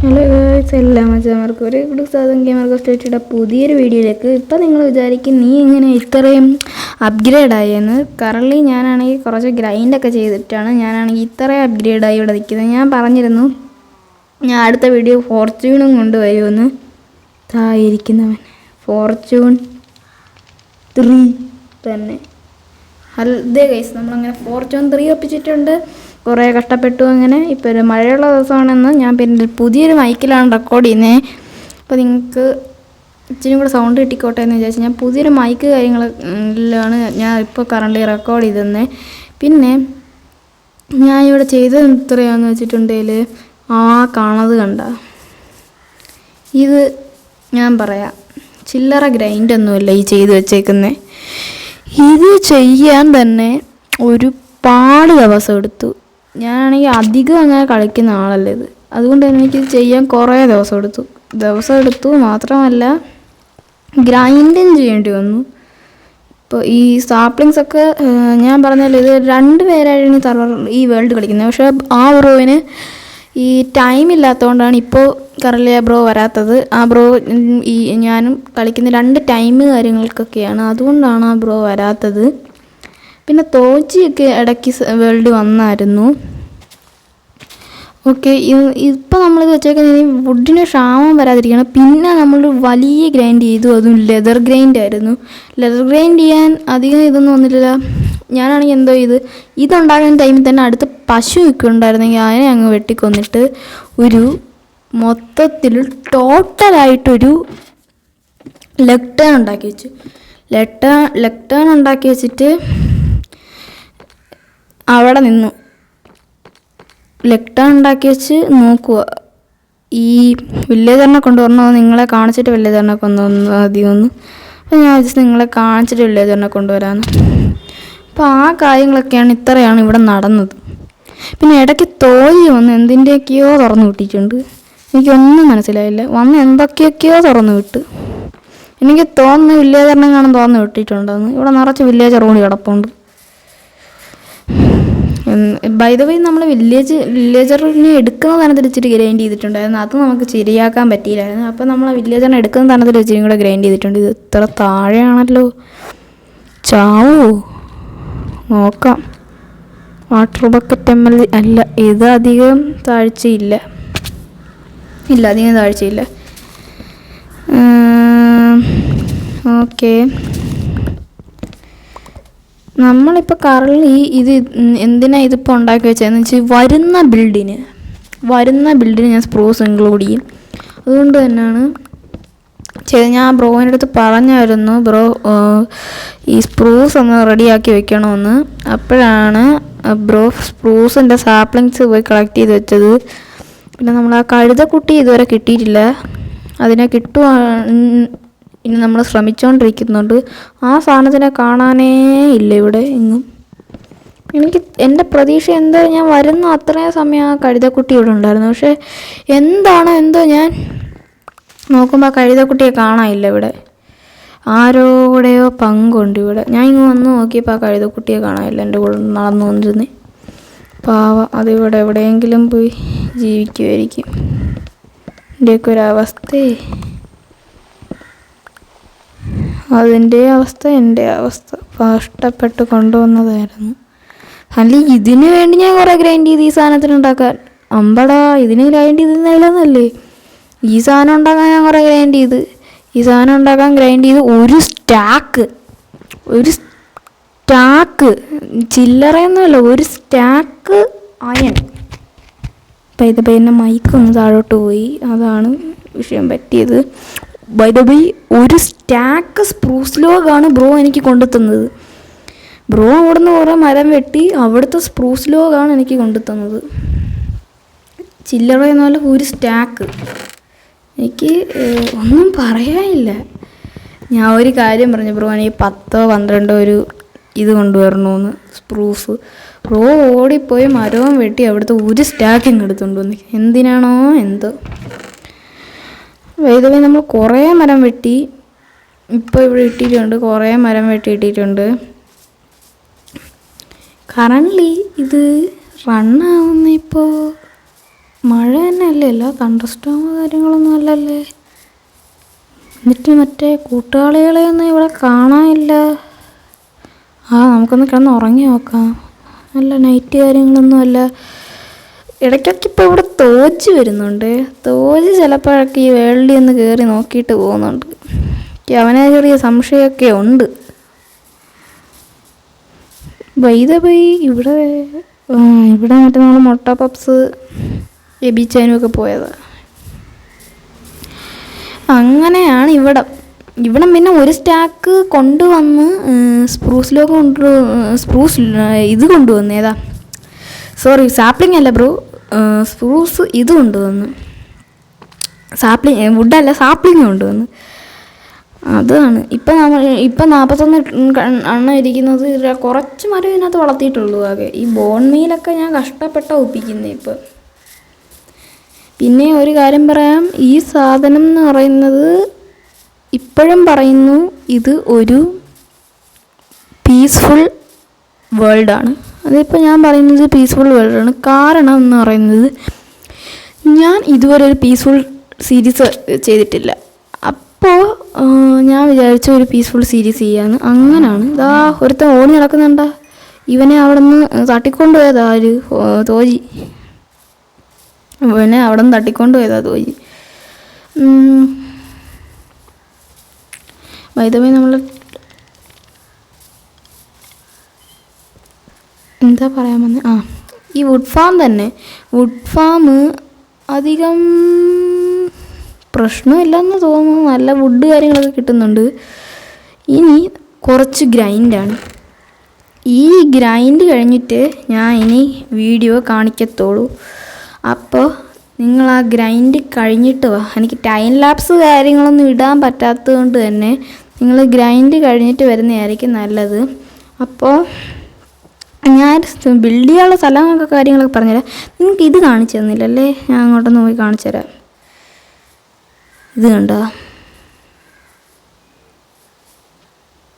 Hello guys, എല്ലാ മച്ചന്മാർക്കും ഒരു good സാധനം ഗെയിമർ സ്റ്റേറ്റിയുടെ പുതിയൊരു വീഡിയോയിലേക്ക്. ഇപ്പം നിങ്ങൾ വിചാരിക്കും നീ ഇങ്ങനെ ഇത്രയും അപ്ഗ്രേഡായെന്ന്. കറൻലി ഞാനാണെങ്കിൽ കുറച്ച് ഗ്രൈൻഡൊക്കെ ചെയ്തിട്ടാണ് ഞാനാണെങ്കിൽ ഇത്രയും അപ്ഗ്രേഡായി ഇവിടെ നിൽക്കുന്നത്. ഞാൻ പറഞ്ഞിരുന്നു ഞാൻ അടുത്ത വീഡിയോ ഫോർച്യൂണും കൊണ്ടുവരുമെന്ന്. ഇരിക്കുന്നവൻ ഫോർച്യൂൺ 3 തന്നെ. അതെ ഗൈസ്, നമ്മളങ്ങനെ ഫോർച്യൂൺ 3 ഒപ്പിച്ചിട്ടുണ്ട്. കുറേ കഷ്ടപ്പെട്ടു. അങ്ങനെ ഇപ്പോൾ ഒരു മഴയുള്ള ദിവസമാണെന്ന് ഞാൻ പിന്നെ പുതിയൊരു മൈക്കിലാണ് റെക്കോർഡ് ചെയ്യുന്നത്. അപ്പോൾ നിങ്ങൾക്ക് ഇച്ചിരി കൂടെ സൗണ്ട് കിട്ടിക്കോട്ടെ എന്ന് വിചാരിച്ചു ഞാൻ പുതിയൊരു മൈക്ക് കാര്യങ്ങളെല്ലാം ഞാൻ ഇപ്പോൾ കറണ്ട് റെക്കോർഡ് ചെയ്തത്. പിന്നെ ഞാൻ ഇവിടെ ചെയ്തത് എത്രയാണെന്ന് വെച്ചിട്ടുണ്ടെങ്കിൽ കാണത് കണ്ട ഇത് ഞാൻ പറയാം, ചില്ലറ ഗ്രൈൻഡൊന്നുമില്ല ഈ ചെയ്ത് വെച്ചേക്കുന്നത്. ഇത് ചെയ്യാൻ തന്നെ ഒരുപാട് ദിവസം എടുത്തു. ഞാനാണെങ്കിൽ അധികം അങ്ങനെ കളിക്കുന്ന ആളല്ല ഇത്, അതുകൊണ്ട് തന്നെ എനിക്കിത് ചെയ്യാൻ കുറേ ദിവസം എടുത്തു മാത്രമല്ല ഗ്രൈൻഡും ചെയ്യേണ്ടി വന്നു. ഇപ്പോൾ ഈ സാപ്ലിങ്സൊക്കെ ഞാൻ പറഞ്ഞല്ലോ, ഇത് 2 പേരായിരുന്നു ഈ വേൾഡ് കളിക്കുന്നത്. പക്ഷേ ആ ബ്രോവിന് ഈ ടൈം ഇല്ലാത്തതുകൊണ്ടാണ് ഇപ്പോൾ കറലിയ ബ്രോ വരാത്തത്. ആ ബ്രോ ഈ ഞാനും കളിക്കുന്ന 2 ടൈം കാര്യങ്ങൾക്കൊക്കെയാണ്, അതുകൊണ്ടാണ് ആ ബ്രോ വരാത്തത്. പിന്നെ തോച്ചിയൊക്കെ ഇടയ്ക്ക് വേൾഡ് വന്നായിരുന്നു. ഓക്കെ, ഇപ്പം നമ്മളിത് വെച്ചേക്കുന്നത് വുഡിന് ക്ഷാമം വരാതിരിക്കണം. പിന്നെ നമ്മൾ വലിയ ഗ്രൈൻഡ് ചെയ്തു, അതും ലെതർ ഗ്രൈൻഡ് ആയിരുന്നു. ലെതർ ഗ്രൈൻഡ് ചെയ്യാൻ അധികം ഇതൊന്നും വന്നിട്ടില്ല. ഞാനാണെങ്കിൽ ഇതുണ്ടാകുന്ന ടൈമിൽ തന്നെ അടുത്ത് പശു ഒക്കെ ഉണ്ടായിരുന്നെങ്കിൽ അതിനെ അങ്ങ് വെട്ടിക്കൊന്നിട്ട് ഒരു മൊത്തത്തിൽ ടോട്ടലായിട്ടൊരു ലെഗ് ടേൺ ഉണ്ടാക്കി വെച്ചു. ലെഗ് ടേൺ ഉണ്ടാക്കി വെച്ചിട്ട് അവിടെ നിന്നു ലെഗ് ടേൺ ഉണ്ടാക്കി വെച്ച് നോക്കുക. ഈ വില്ലേജറിനെ കൊണ്ടുവരണോ നിങ്ങളെ കാണിച്ചിട്ട് വില്ലേജറിനെ കൊണ്ടുവന്നു അധികമൊന്നും. അപ്പോൾ ഞാൻ ജസ്റ്റ് നിങ്ങളെ കാണിച്ചിട്ട് വില്ലേജറിനെ കൊണ്ടുവരാമെന്ന്. അപ്പോൾ ആ കാര്യങ്ങളൊക്കെയാണ് ഇത്രയാണ് ഇവിടെ നടന്നത്. പിന്നെ ഇടയ്ക്ക് തോഴി വന്ന് എന്തിൻ്റെയൊക്കെയോ തുറന്നു വിട്ടിട്ടുണ്ട്. എനിക്കൊന്നും മനസ്സിലായില്ല. വന്ന് എന്തൊക്കെയൊക്കെയോ തുറന്നു വിട്ട്. എനിക്ക് തോന്നുന്നു വില്ലേജറിനെ കാണാൻ തുറന്നു വിട്ടിട്ടുണ്ടെന്ന്. ഇവിടെ നിറച്ച് വില്ലേജർ കൂടി കിടപ്പുണ്ട്. ബൈ ദ വേ നമ്മൾ വില്ലേജറിനെ എടുക്കുന്ന തരത്തിൽ ഇച്ചിരി ഗ്രൈൻഡ് ചെയ്തിട്ടുണ്ടായിരുന്നു. അത് നമുക്ക് ശരിയാക്കാൻ പറ്റിയില്ലായിരുന്നു. അപ്പോൾ നമ്മൾ ആ വില്ലേജറിനെ എടുക്കുന്ന തരത്തിൽ ഇച്ചിരി കൂടെ ഗ്രൈൻഡ് ചെയ്തിട്ടുണ്ട്. ഇത് ഇത്ര താഴെയാണല്ലോ, ചാവോ നോക്കാം. വാട്ടർ ബക്കറ്റ് ML അല്ല, ഇത് അധികം താഴ്ചയില്ല. ഓക്കെ, നമ്മളിപ്പോൾ കറൻലി ഇത് എന്തിനാണ് ഇതിപ്പോൾ ഉണ്ടാക്കി വെച്ചതെന്ന് വെച്ചാൽ വരുന്ന ബിൽഡിന് ഞാൻ സ്പ്രൂസ് ഇൻക്ലൂഡ് ചെയ്യും. അതുകൊണ്ട് തന്നെയാണ് ചെയ്ത്. ഞാൻ ബ്രോവിൻ്റെ അടുത്ത് പറഞ്ഞായിരുന്നു, ബ്രോ ഈ സ്പ്രൂസ് ഒന്ന് റെഡിയാക്കി വെക്കണമെന്ന്. അപ്പോഴാണ് ബ്രോ സ്പ്രൂസിൻ്റെ സാപ്ലിങ്സ് പോയി കളക്ട് ചെയ്ത് വെച്ചത്. പിന്നെ നമ്മൾ ആ കഴുതക്കുട്ടി ഇതുവരെ കിട്ടിയിട്ടില്ല. അതിനെ ഇനി നമ്മൾ ശ്രമിച്ചുകൊണ്ടിരിക്കുന്നുണ്ട്. ആ സാധനത്തിനെ കാണാനേ ഇല്ല ഇവിടെ എങ്ങും. എൻ്റെ പ്രതീക്ഷ ഞാൻ വരുന്ന അത്രയും സമയം ആ കഴുതക്കുട്ടി ഇവിടെ ഉണ്ടായിരുന്നു. പക്ഷേ എന്തോ ഞാൻ നോക്കുമ്പോൾ ആ കഴുതക്കുട്ടിയെ കാണാനില്ല ഇവിടെ. ആരോടെയോ പങ്കുണ്ട് ഇവിടെ. ഞാൻ ഇങ്ങ് വന്ന് നോക്കിയപ്പോൾ ആ കഴുതക്കുട്ടിയെ കാണാനില്ല. എൻ്റെ കൂടെ നടന്നു കൊണ്ടിരുന്നേ പാവ. അതിവിടെ എവിടെയെങ്കിലും പോയി ജീവിക്കുമായിരിക്കും. എൻ്റെയൊക്കെ ഒരവസ്ഥയെ അതിൻ്റെ അവസ്ഥ എൻ്റെ അവസ്ഥ. കഷ്ടപ്പെട്ട് കൊണ്ടുവന്നതായിരുന്നു. അല്ലെങ്കിൽ ഇതിന് വേണ്ടി ഞാൻ കുറേ ഗ്രൈൻഡ് ചെയ്ത് ഈ സാധനത്തിനുണ്ടാക്കാൻ. ഇതിന് ഗ്രൈൻഡ് ചെയ്തിരുന്നില്ലെന്നല്ലേ, ഈ സാധനം ഉണ്ടാക്കാൻ ഞാൻ കുറേ ഗ്രൈൻഡ് ചെയ്ത്. ഈ സാധനം ഉണ്ടാക്കാൻ ഗ്രൈൻഡ് ചെയ്ത് ഒരു സ്റ്റാക്ക് ചില്ലറയൊന്നുമല്ല, ഒരു സ്റ്റാക്ക് അയൺ. അപ്പം ഇതിപ്പോൾ എൻ്റെ മൈക്കൊന്ന് താഴോട്ട് പോയി, അതാണ് വിഷയം പറ്റിയത്. ബൈ ദ വേ ഒരു സ്റ്റാക്ക് സ്പ്രൂസ് ലോഗാണ് ബ്രോ എനിക്ക് കൊണ്ടുതന്നത്. ബ്രോ അവിടുന്ന് കുറേ മരം വെട്ടി അവിടുത്തെ സ്പ്രൂസ് ലോഗാണ് എനിക്ക് കൊണ്ടുതന്നത്. ചില്ലറയെന്നല്ല, ഒരു സ്റ്റാക്ക്. എനിക്ക് ഒന്നും പറയാനില്ല. ഞാൻ ഒരു കാര്യം പറഞ്ഞു, ബ്രോ എനിക്ക് 10-12 ഒരു ഇത് കൊണ്ടുവരണമെന്ന്, സ്പ്രൂസ്. ബ്രോ ഓടിപ്പോയി മരവും വെട്ടി അവിടുത്തെ ഒരു സ്റ്റാക്കിങ് എടുത്തുകൊണ്ട് വന്നു. എന്തിനാണോ എന്തോ. വൈദ്യുതി നമ്മൾ കുറേ മരം വെട്ടി ഇപ്പോൾ ഇവിടെ ഇട്ടിട്ടുണ്ട്. കുറേ മരം വെട്ടി ഇട്ടിട്ടുണ്ട്. കറൻലി ഇത് റണ്ണാവുന്ന ഇപ്പോൾ മഴ തന്നെ അല്ലല്ലോ, തണ്ടർസ്റ്റോം കാര്യങ്ങളൊന്നും അല്ലല്ലേ. എന്നിട്ട് മറ്റേ കൂട്ടുകാളികളെയൊന്നും ഇവിടെ കാണാനില്ല. നമുക്കൊന്ന് കിടന്ന് ഉറങ്ങി നോക്കാം. നല്ല നൈറ്റ് കാര്യങ്ങളൊന്നും അല്ല. ഇടയ്ക്കൊക്കെ ഇപ്പോൾ ഇവിടെ തോജ് വരുന്നുണ്ട്. തോജ് ചിലപ്പോഴൊക്കെ ഈ വേൾഡിൽ ഒന്ന് കയറി നോക്കിയിട്ട് പോകുന്നുണ്ട്. അവനെ ചെറിയ സംശയമൊക്കെ ഉണ്ട്. വൈദപോയി ഇവിടെ മറ്റേ നമ്മൾ മുട്ട പപ്സ് എബിച്ചാനുമൊക്കെ പോയത്. അങ്ങനെയാണ് ഇവിടെ പിന്നെ ഒരു സ്റ്റാക്ക് കൊണ്ടുവന്ന് സ്പ്രൂസ് ഇത് കൊണ്ടുവന്ന്. ഏതാ, സോറി, സാപ്ലിംഗ് അല്ല ബ്രോ, സ്പ്രൂസ് ഇത് കൊണ്ടുവന്ന്. വുഡല്ല, സാപ്ലിംഗ് കൊണ്ടുവന്ന്. അതാണ് ഇപ്പം 41 എണ്ണം ഇരിക്കുന്നത്. കുറച്ച് മരം ഇതിനകത്ത് വളർത്തിയിട്ടുള്ളൂ ആകെ. ഈ ബോൺ മീലൊക്കെ ഞാൻ കഷ്ടപ്പെട്ട ഒപ്പിക്കുന്നത് ഇപ്പം. പിന്നെ ഒരു കാര്യം പറയാം, ഈ സാധനം എന്ന് പറയുന്നത് ഇപ്പോഴും പറയുന്നു, ഇത് ഒരു പീസ്ഫുൾ വേൾഡാണ്. അതിപ്പോൾ ഞാൻ പറയുന്നത് പീസ്ഫുൾ വേൾഡാണ്. കാരണം എന്ന് പറയുന്നത്, ഞാൻ ഇതുവരെ ഒരു പീസ്ഫുൾ സീരീസ് ചെയ്തിട്ടില്ല. അപ്പോൾ ഞാൻ വിചാരിച്ച ഒരു പീസ്ഫുൾ സീരീസ് ചെയ്യാമെന്ന്. അങ്ങനെയാണ് ഇതാ ഒരുത്തൻ ഓടി നടക്കുന്നുണ്ട. ഇവനെ അവിടെ നിന്ന് തട്ടിക്കൊണ്ട് പോയതാ ഒരു തോജി. ഇവനെ അവിടെ നിന്ന് തട്ടിക്കൊണ്ട് പോയതാ തോജി. വൈദവേ നമ്മൾ എന്താ പറയാൻ വന്നത്, ഈ വുഡ് ഫാം തന്നെ. വുഡ് ഫാം അധികം പ്രശ്നമില്ലെന്ന് തോന്നുന്നു. നല്ല വുഡ് കാര്യങ്ങളൊക്കെ കിട്ടുന്നുണ്ട്. ഇനി കുറച്ച് ഗ്രൈൻഡാണ്. ഈ ഗ്രൈൻഡ് കഴിഞ്ഞിട്ട് ഞാൻ ഇനി വീഡിയോ കാണിക്കത്തുള്ളൂ. അപ്പോൾ നിങ്ങൾ ആ ഗ്രൈൻഡ് കഴിഞ്ഞിട്ട് വാ. എനിക്ക് ടൈം ലാപ്സ് കാര്യങ്ങളൊന്നും ഇടാൻ പറ്റാത്തത് കൊണ്ട് തന്നെ നിങ്ങൾ ഗ്രൈൻഡ് കഴിഞ്ഞിട്ട് വരുന്നതായിരിക്കും നല്ലത്. അപ്പോൾ ഞാൻ ബിൽഡ് ചെയ്യാനുള്ള സ്ഥലങ്ങളൊക്കെ കാര്യങ്ങളൊക്കെ പറഞ്ഞുതരാം. നിങ്ങൾക്ക് ഇത് കാണിച്ചു തന്നില്ലല്ലേ, ഞാൻ അങ്ങോട്ടൊന്ന് പോയി കാണിച്ചു തരാം. ഇത് കണ്ടോ,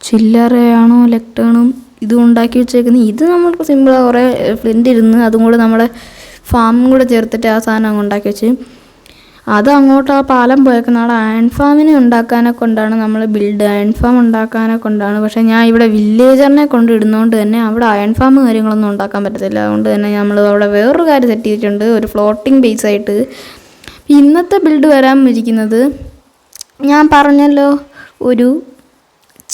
ചില്ലറയാണോ ലെക്ടേണും ഇതും ഉണ്ടാക്കി വെച്ചേക്കുന്നത്. ഇത് നമ്മൾക്ക് സിമ്പിളാണ്. കുറേ ഫ്ലിൻ്റ് ഇരുന്ന് അതും കൂടെ നമ്മുടെ ഫാമും കൂടെ ചേർത്തിട്ട് ആ സാധനം അങ്ങ് ഉണ്ടാക്കി വെച്ച് അത് അങ്ങോട്ട് ആ പാലം പോയേക്കുന്ന അവിടെ അയൺ ഫാമിനെ ഉണ്ടാക്കാനെ കൊണ്ടാണ് നമ്മൾ അയൺ ഫാം ഉണ്ടാക്കാനെ കൊണ്ടാണ്. പക്ഷേ ഞാൻ ഇവിടെ വില്ലേജറിനെ കൊണ്ട് ഇടുന്നതുകൊണ്ട് തന്നെ അവിടെ അയൺ ഫാം കാര്യങ്ങളൊന്നും ഉണ്ടാക്കാൻ പറ്റത്തില്ല. അതുകൊണ്ട് തന്നെ നമ്മൾ അവിടെ വേറൊരു കാര്യം സെറ്റ് ചെയ്തിട്ടുണ്ട്, ഒരു ഫ്ലോട്ടിംഗ് ബേസ് ആയിട്ട്. ഇന്നത്തെ ബിൽഡ് വരാൻ ഇരിക്കുന്നത് ഞാൻ പറഞ്ഞല്ലോ, ഒരു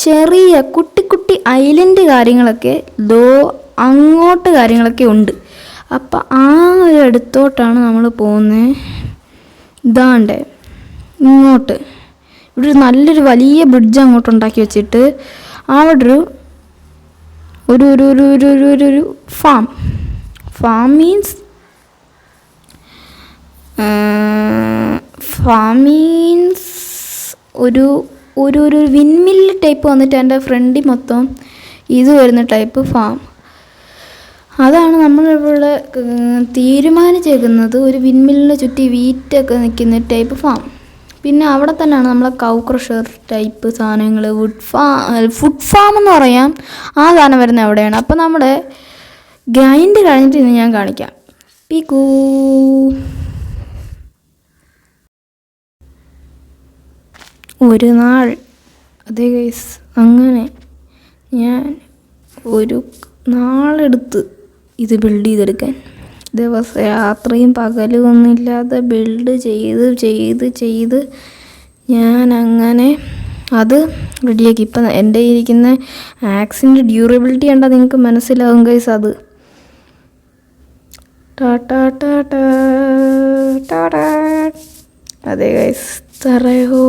ചെറിയ കുട്ടി ഐലൻഡ് കാര്യങ്ങളൊക്കെ അങ്ങോട്ട് കാര്യങ്ങളൊക്കെ ഉണ്ട്. അപ്പം ആ ഒരു അടുത്തോട്ടാണ് നമ്മൾ പോകുന്നത്. ഇതാണ്ട് ഇങ്ങോട്ട് ഇവിടെ നല്ലൊരു വലിയ ബ്രിഡ്ജ് അങ്ങോട്ട് ഉണ്ടാക്കി വെച്ചിട്ട് അവിടെ ഒരു ഫാം മീൻസ് ഒരു വിൻമില്ല് ടൈപ്പ് വന്നിട്ട് എൻ്റെ ഫ്രണ്ടിൽ മൊത്തം ഇത് വരുന്ന ടൈപ്പ് ഫാം. അതാണ് നമ്മളിവിടെ തീരുമാനിച്ചേക്കുന്നത്, ഒരു വിൻമില്ലിനെ ചുറ്റി വീറ്റൊക്കെ നിൽക്കുന്ന ടൈപ്പ് ഫാം. പിന്നെ അവിടെ തന്നെയാണ് നമ്മളെ കൗ ക്രഷർ ടൈപ്പ് സാധനങ്ങൾ, ഫുഡ് ഫാം എന്ന് പറയാം, ആ സാധനം വരുന്നത് അവിടെയാണ്. അപ്പോൾ നമ്മുടെ ഗ്രൈൻഡ് കഴിഞ്ഞിട്ട് ഇന്ന് ഞാൻ കാണിക്കാം. പീക്കൂ ഒരു നാൾ, അതേ ഗൈസ്, അങ്ങനെ ഞാൻ ഒരു നാളെടുത്ത് ഇത് ബിൽഡ് ചെയ്തെടുക്കാൻ. രാത്രിയും പകലും ഒന്നുമില്ലാതെ ബിൽഡ് ചെയ്ത് ഞാൻ അങ്ങനെ അത് റെഡിയാക്കി. ഇപ്പം എൻ്റെ ഇരിക്കുന്ന ആക്സിൻ്റെ ഡ്യൂറബിലിറ്റി കണ്ടാൽ നിങ്ങൾക്ക് മനസ്സിലാവും ഗൈസ്. അത് അതെ ഗൈസ്, തറയോ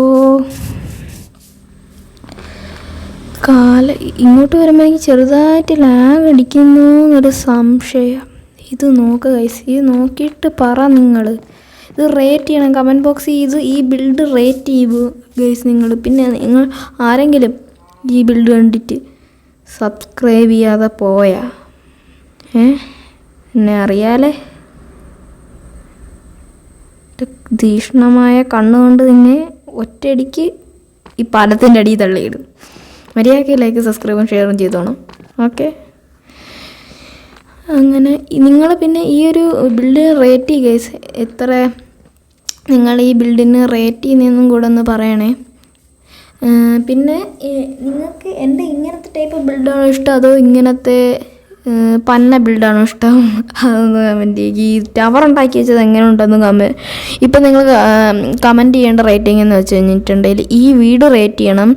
ഇങ്ങോട്ട് വരുമ്പോൾ എനിക്ക് ചെറുതായിട്ട് ലാഗ് അടിക്കുന്നു എന്നൊരു സംശയം. ഇത് നോക്കുക ഗൈസ്, ഇത് നോക്കിയിട്ട് പറ നിങ്ങൾ. ഇത് റേറ്റ് ചെയ്യണം കമൻറ്റ് ബോക്സിൽ. ഈ ബിൽഡ് റേറ്റ് ചെയ്യൂ ഗൈസ് നിങ്ങൾ. പിന്നെ നിങ്ങൾ ആരെങ്കിലും ഈ ബിൽഡ് കണ്ടിട്ട് സബ്സ്ക്രൈബ് ചെയ്യാതെ പോയാ എന്നെ അറിയാലേ, തീക്ഷ്ണമായ കണ്ണുകൊണ്ട് നിന്നെ ഒറ്റയടിക്ക് ഈ പാലത്തിൻ്റെ അടിയിൽ തള്ളിയിടും. മര്യാദയ്ക്ക് ലൈക്ക് സബ്സ്ക്രൈബും ഷെയറും ചെയ്തോണം. ഓക്കെ, അങ്ങനെ നിങ്ങൾ പിന്നെ ഈ ഒരു ബിൽഡ് റേറ്റ് ചെയ്യുക ഗൈസ്. എത്ര നിങ്ങൾ ഈ ബിൽഡിന് റേറ്റ് ചെയ്യുന്നതെന്നും കൂടെ ഒന്ന് പറയണേ. പിന്നെ നിങ്ങൾക്ക് എൻ്റെ ഇങ്ങനത്തെ ടൈപ്പ് ബിൽഡാണോ ഇഷ്ടം അതോ ഇങ്ങനത്തെ പന്ന ബിൽഡാണോ ഇഷ്ടം? അതൊന്ന് കമൻറ്റ് ചെയ്യുക. ഈ ടവർ ഉണ്ടാക്കി വെച്ചത് എങ്ങനെ ഉണ്ടെന്ന് ഇപ്പം നിങ്ങൾ കമൻറ്റ് ചെയ്യേണ്ട റേറ്റിംഗ് എന്ന് വെച്ച് കഴിഞ്ഞിട്ടുണ്ടെങ്കിൽ ഈ വീട് റേറ്റ് ചെയ്യണം,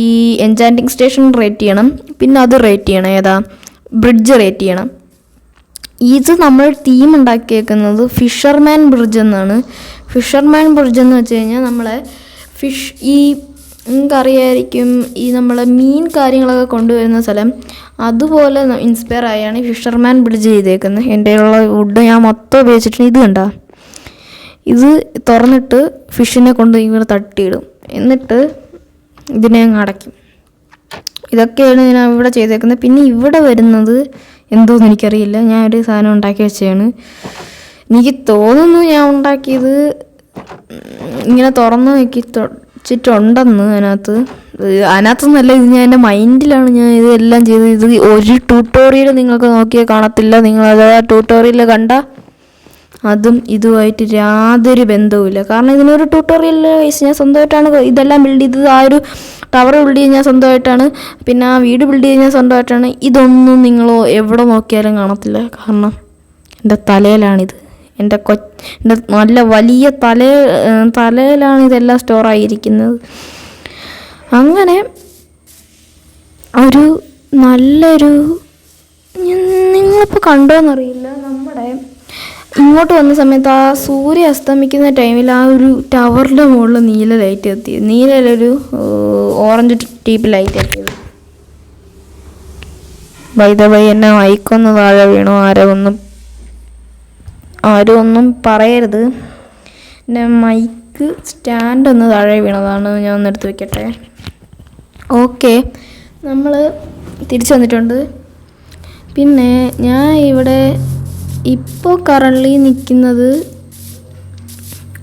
ഈ എൻചാൻറ്റിങ് സ്റ്റേഷൻ റേറ്റ് ചെയ്യണം, പിന്നെ അത് റേറ്റ് ചെയ്യണം. ഏതാ? ബ്രിഡ്ജ് റേറ്റ് ചെയ്യണം. ഇത് നമ്മൾ തീം ഉണ്ടാക്കിയേക്കുന്നത് ഫിഷർമാൻ ബ്രിഡ്ജ് എന്നാണ്. ഫിഷർമാൻ ബ്രിഡ്ജ് എന്ന് വെച്ച് കഴിഞ്ഞാൽ നമ്മളെ നിങ്ങൾക്കറിയായിരിക്കും ഈ നമ്മളെ മീൻ കാര്യങ്ങളൊക്കെ കൊണ്ടുവരുന്ന സ്ഥലം, അതുപോലെ ഇൻസ്പയർ ആയാണ് ഫിഷർമാൻ ബ്രിഡ്ജ് ചെയ്തേക്കുന്നത്. എൻ്റെ ഉള്ള വുഡ് ഞാൻ മൊത്തം ഉപയോഗിച്ചിട്ടുണ്ട്. ഇത് കണ്ട, ഇത് തുറന്നിട്ട് ഫിഷിനെ കൊണ്ട് ഇങ്ങനെ തട്ടിയിടും, എന്നിട്ട് ഇതിനെ അങ്ങ് അടയ്ക്കും. ഇതൊക്കെയാണ് ഞാൻ ഇവിടെ ചെയ്തേക്കുന്നത്. പിന്നെ ഇവിടെ വരുന്നത് എന്തോന്ന് എനിക്കറിയില്ല, ഞാൻ ഒരു സാധനം ഉണ്ടാക്കി വെച്ചതാണ്. എനിക്ക് തോന്നുന്നു ഞാൻ ഉണ്ടാക്കിയത് ഇങ്ങനെ തുറന്ന് വെച്ചിട്ടുണ്ടെന്ന്. അതിനകത്തൊന്നല്ല, ഇത് ഞാൻ എൻ്റെ മൈൻഡിലാണ് ഞാൻ ഇതെല്ലാം ചെയ്തത്. ഇത് ഒരു ട്യൂട്ടോറിയൽ നിങ്ങൾക്ക് നോക്കിയാൽ കാണത്തില്ല. നിങ്ങൾ ട്യൂട്ടോറിയൽ കണ്ട അതും ഇതുമായിട്ട് യാതൊരു ബന്ധവുമില്ല. കാരണം ഇതിനൊരു ട്യൂട്ടോറിയൽ ഞാൻ സ്വന്തമായിട്ടാണ് ഇതെല്ലാം ബിൽഡ് ചെയ്തത്. ആ ഒരു ടവർ ബിൽഡ് ചെയ്ത് ഞാൻ സ്വന്തമായിട്ടാണ്, പിന്നെ ആ വീട് ബിൽഡ് ചെയ്ത് ഞാൻ സ്വന്തമായിട്ടാണ്. ഇതൊന്നും നിങ്ങൾ എവിടെ നോക്കിയാലും കാണത്തില്ല. കാരണം എൻ്റെ തലയിലാണിത്. എൻ്റെ നല്ല വലിയ തലയിലാണ് ഇതെല്ലാം സ്റ്റോറായിരിക്കുന്നത്. അങ്ങനെ ഒരു നല്ലൊരു, നിങ്ങളിപ്പോൾ കണ്ടോയെന്നറിയില്ല, നമ്മുടെ ഇങ്ങോട്ട് വന്ന സമയത്ത് ആ സൂര്യ അസ്തമിക്കുന്ന ടൈമിൽ ആ ഒരു ടവറിൻ്റെ മുകളിൽ നീല ലൈറ്റ് എത്തിയത്, നീലൊരു ഓറഞ്ച് ടീപ്പ് ലൈറ്റ് എത്തിയത്. ബൈ എന്നെ മൈക്കൊന്ന് താഴെ വീണു. ആരും ഒന്നും പറയരുത്. എൻ്റെ മൈക്ക് സ്റ്റാൻഡ് ഒന്ന് താഴെ വീണതാണ്, ഞാൻ ഒന്ന് എടുത്ത് വെക്കട്ടെ. ഓക്കെ, നമ്മൾ തിരിച്ചു വന്നിട്ടുണ്ട്. പിന്നെ ഞാൻ ഇവിടെ ഇപ്പോൾ കറൻലി നിൽക്കുന്നത്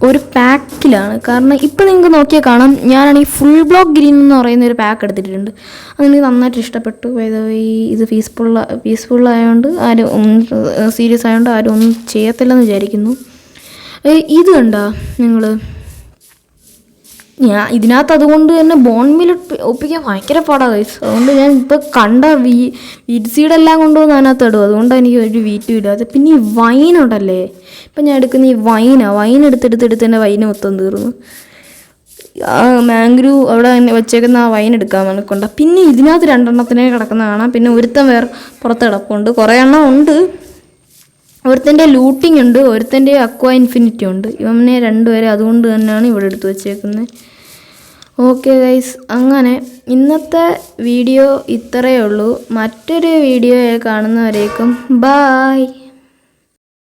ഒരു പാക്കിലാണ്. കാരണം ഇപ്പോൾ നിങ്ങൾക്ക് നോക്കിയാൽ കാണാം, ഞാനാണെങ്കിൽ ഫുൾ ബ്ലോക്ക് ഗ്രീൻ എന്ന് പറയുന്ന ഒരു പാക്ക് എടുത്തിട്ടുണ്ട്. അതെനിക്ക് നന്നായിട്ട് ഇഷ്ടപ്പെട്ടു. ഇത് പീസ്ഫുൾ ആയതുകൊണ്ട് ആരും സീരിയസ് ആയതുകൊണ്ട് ആരും ഒന്നും ചെയ്യത്തില്ലെന്ന് വിചാരിക്കുന്നു. ഇത് കണ്ടോ നിങ്ങൾ? ഇതിനകത്ത് അതുകൊണ്ട് തന്നെ ബോൺമിൽ ഒപ്പിക്കാൻ ഭയങ്കര പാടാണ് ഗൈസ്. അതുകൊണ്ട് ഞാൻ ഇപ്പോൾ കണ്ട വിഡ്സീഡെല്ലാം കൊണ്ടുവന്ന് അതിനകത്ത് ഇടും. അതുകൊണ്ടാണ് എനിക്ക് ഒരു വീറ്റും ഇടാതെ. പിന്നെ ഈ വൈനുണ്ടല്ലേ, ഇപ്പം ഞാൻ എടുക്കുന്ന ഈ വൈൻ എടുത്തെടുത്ത് എൻ്റെ വൈന് മൊത്തം തീർന്നു. മാംഗ്രൂ അവിടെ വെച്ചേക്കുന്ന ആ വൈൻ എടുക്കാൻ നമുക്കുണ്ട്. പിന്നെ ഇതിനകത്ത് 2 എണ്ണത്തിനെ കിടക്കുന്ന കാണാം. പിന്നെ ഒരുത്തൻ വേറെ പുറത്ത് കിടപ്പുണ്ട്. കുറേ എണ്ണം ഉണ്ട്. ഒരുത്തൻ്റെ ലൂട്ടിങ് ഉണ്ട്, ഒരുത്തൻ്റെ അക്വാ ഇൻഫിനിറ്റി ഉണ്ട്. ഇവനെ 2 പേരെ അതുകൊണ്ട് തന്നെയാണ് ഇവിടെ എടുത്ത് വെച്ചേക്കുന്നത്. ഓക്കെ ഗൈസ്, അങ്ങനെ ഇന്നത്തെ വീഡിയോ ഇത്രയേ ഉള്ളൂ. മറ്റൊരു വീഡിയോ കാണുന്നവരേക്കും ബായ്.